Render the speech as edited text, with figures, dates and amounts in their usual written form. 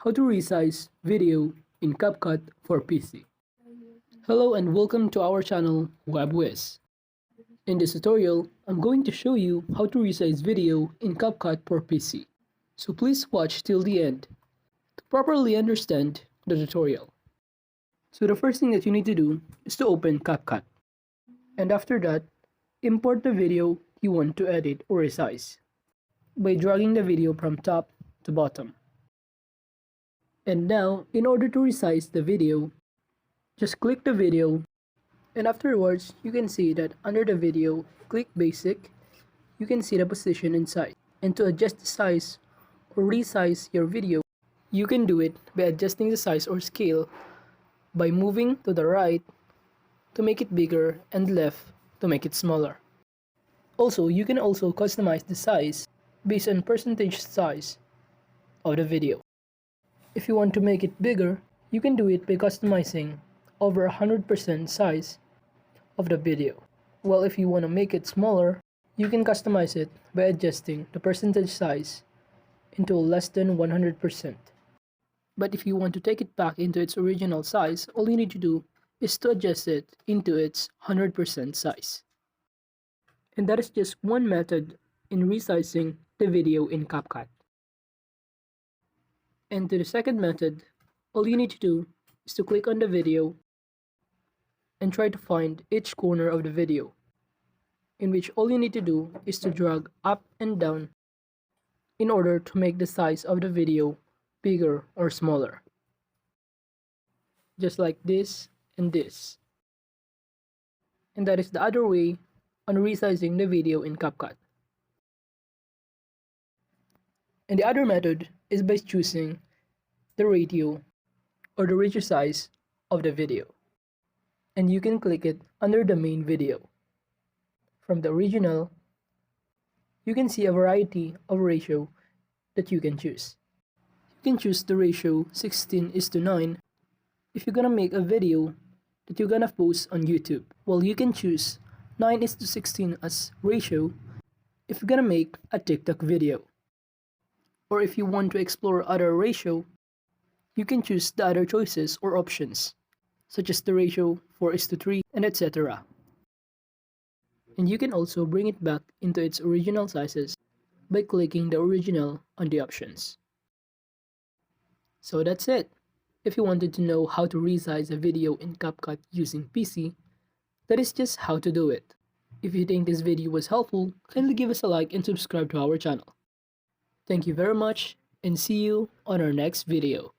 How to resize video in Capcut for PC. Hello and welcome to our channel Whizz. In this tutorial, I'm going to show you how to resize video in Capcut for PC. So please watch till the end to properly understand the tutorial. So the first thing that you need to do is to open Capcut. And after that, import the video you want to edit or resize by dragging the video from top to bottom. And now, in order to resize the video, just click the video, and afterwards, you can see that under the video, click basic, you can see the position and size. And to adjust the size or resize your video, you can do it by adjusting the size or scale by moving to the right to make it bigger and left to make it smaller. Also, you can also customize the size based on percentage size of the video. If you want to make it bigger, you can do it by customizing over 100% size of the video. Well, if you want to make it smaller, you can customize it by adjusting the percentage size into less than 100%. But if you want to take it back into its original size, all you need to do is to adjust it into its 100% size. And that is just one method in resizing the video in Capcut. And to the second method, all you need to do is to click on the video and try to find each corner of the video, in which all you need to do is to drag up and down in order to make the size of the video bigger or smaller. Just like this and this. And that is the other way on resizing the video in Capcut. And the other method is by choosing the ratio or the ratio size of the video. And you can click it under the main video. From the original, you can see a variety of ratio that you can choose. You can choose the ratio 16:9 if you're gonna make a video that you're gonna post on YouTube. Well, you can choose 9:16 as ratio if you're gonna make a TikTok video. Or if you want to explore other ratio, you can choose the other choices or options, such as the ratio 4:3 and etc. And you can also bring it back into its original sizes by clicking the original on the options. So that's it. If you wanted to know how to resize a video in Capcut using PC, that is just how to do it. If you think this video was helpful, kindly give us a like and subscribe to our channel. Thank you very much, and see you on our next video.